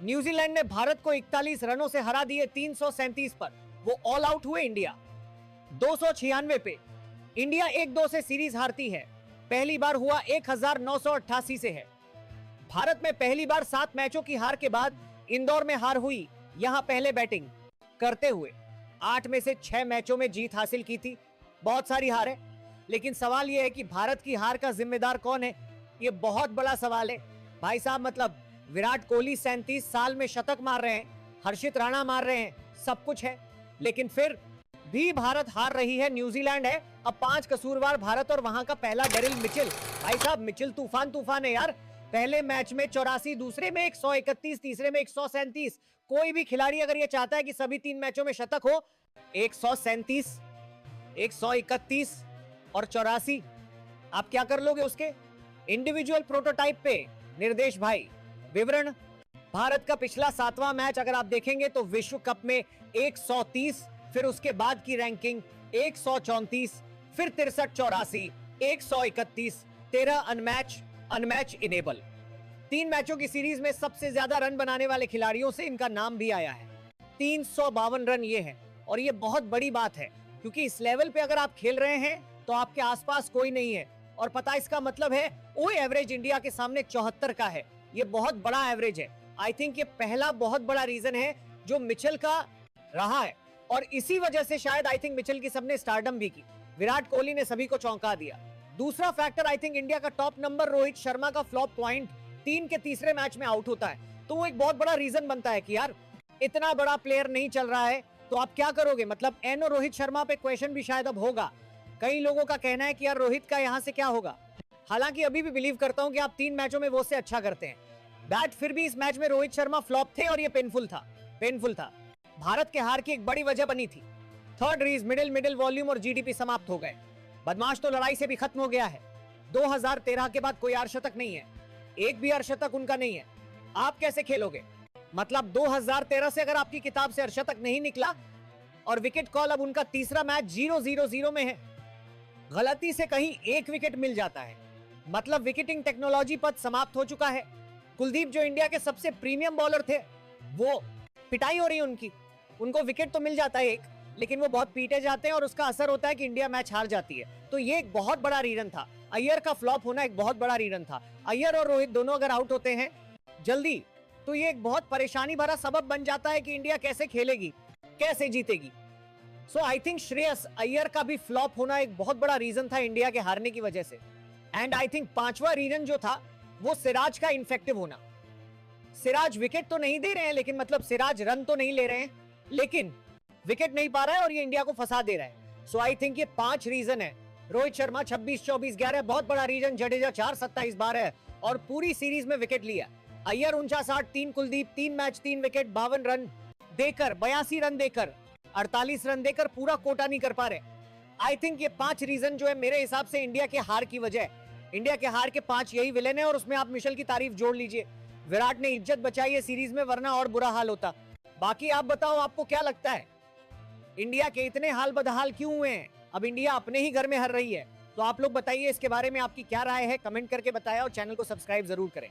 New Zealand ने भारत को 41 रनों से हरा दिए 337 पर। वो ऑल आउट हुए इंडिया 296 पे। इंडिया 1-2 से सीरीज हारती है, पहली बार हुआ 1988 से है। भारत में पहली बार 7 मैचों की हार के बाद इंदौर में हार हुई। यहां पहले बैटिंग करते हुए 8 में से 6 मैचों में जीत हासिल की थी। बहुत सारी हार है, लेकिन सवाल यह है कि भारत की हार का जिम्मेदार कौन है? यह बहुत बड़ा सवाल है भाई साहब। मतलब विराट कोहली 37 साल में शतक मार रहे हैं, हर्षित राणा मार रहे हैं, सब कुछ है, लेकिन फिर भी भारत हार रही है। न्यूजीलैंड है अब 5 कसूरवार भारत, और वहां का पहला डेरिल मिचेल। भाई साहब मिचेल तूफान है यार। पहले मैच में 84, दूसरे में 131, तीसरे में 137। कोई भी खिलाड़ी अगर ये चाहता है कि सभी 3 मैचों में शतक हो, 137, 131 और 84, आप क्या कर लोगे उसके? इंडिविजुअल प्रोटोटाइप पे निर्देश भाई। विवरण, भारत का पिछला 7वां मैच अगर आप देखेंगे तो विश्व कप में 130, फिर उसके बाद की रैंकिंग 134, फिर 63, 84, 131, 13 अनमैच इनेबल। 3 मैचों की सीरीज में सबसे ज्यादा रन बनाने वाले खिलाड़ियों से इनका नाम भी आया है। 352 रन ये है, और ये बहुत बड़ी बात है क्योंकि इस लेवल पे अगर आप खेल रहे हैं तो आपके आसपास कोई नहीं है। और पता इसका मतलब है वो एवरेज इंडिया के सामने 74 का है। ये बहुत बड़ा एवरेज है। आई थिंक ये पहला बहुत बड़ा रीजन है जो मिचेल का रहा है, और इसी वजह से शायद आई थिंक मिचेल की सबने स्टारडम भी की। विराट कोहली ने सभी को चौंका दिया। दूसरा फैक्टर आई थिंक इंडिया का टॉप नंबर रोहित शर्मा का फ्लॉप पॉइंट 3 के तीसरे मैच में आउट होता है, तो वो एक बहुत बड़ा रीजन बनता है कि यार इतना बड़ा प्लेयर नहीं चल रहा है तो आप क्या करोगे। मतलब एनो रोहित शर्मा पे क्वेश्चन भी शायद अब होगा। कई लोगों का कहना है कि यार रोहित का यहां से क्या होगा। हालांकि अभी भी बिलीव करता हूं कि आप 3 मैचों में वो से अच्छा करते हैं बैट, फिर भी इस मैच में रोहित शर्मा फ्लॉप थे और ये पेनफुल था। भारत के हार की एक बड़ी वजह बनी थी थर्ड रीज, मिडिल वॉल्यूम और जीडीपी समाप्त हो गए। बदमाश तो लड़ाई से भी खत्म हो गया है। 2013 के बाद कोई अर्धशतक नहीं है, एक भी अर्धशतक उनका नहीं है। आप कैसे खेलोगे? मतलब 2013 से अगर आपकी किताब से अर्धशतक नहीं निकला, और विकेट कॉल अब उनका तीसरा मैच 0-0-0 में है। गलती से कहीं एक विकेट मिल जाता है, मतलब विकेटिंग टेक्नोलॉजी पद समाप्त हो चुका है। कुलदीप जो इंडिया के सबसे प्रीमियम बॉलर थे, वो पिटाई हो रही है उनकी। उनको विकेट तो मिल जाता है एक, लेकिन वो बहुत पीटे जाते हैं और उसका असर होता है कि इंडिया मैच हार जाती है। तो ये एक बहुत बड़ा रीजन था। अय्यर का फ्लॉप होना एक बहुत बड़ा रीजन था। अय्यर और रोहित दोनों अगर आउट होते हैं जल्दी, तो ये एक बहुत परेशानी भरा सबब बन जाता है कि इंडिया कैसे खेलेगी, कैसे जीतेगी। सो आई थिंक श्रेयस अय्यर का भी फ्लॉप होना एक बहुत बड़ा रीजन था इंडिया के हारने की वजह से। एंड आई थिंक 5वां रीजन जो था वो सिराज का इनफेक्टिव होना। सिराज विकेट तो नहीं दे रहे हैं, लेकिन मतलब सिराज रन तो नहीं ले रहे हैं, लेकिन विकेट नहीं पा रहा है और ये इंडिया को फंसा दे रहा है। सो आई थिंक ये 5 रीजन है। रोहित शर्मा 26, 24, 11 बहुत बड़ा रीजन। जडेजा 4, 27 बार है और पूरी सीरीज में विकेट लिया। Iyer 49, 3 Kuldeep, 3 match 3 wicket, 52 run देकर, 82 रन देकर, 48 रन देकर पूरा कोटा नहीं कर पा रहे। आई थिंक ये 5 रीजन जो है मेरे हिसाब से इंडिया के हार की वजह है। इंडिया के हार के 5 यही विलेन है, और उसमें आप मिशेल की तारीफ जोड़ लीजिए। विराट ने इज्जत बचाई है सीरीज में, वरना और बुरा हाल होता। बाकी आप बताओ, आपको क्या लगता है इंडिया के इतने हाल बदहाल क्यों हुए हैं? अब इंडिया अपने ही घर में हार रही है। तो आप लोग बताइए इसके बारे में आपकी क्या राय है, कमेंट करके बताया, और चैनल को सब्सक्राइब जरूर करें।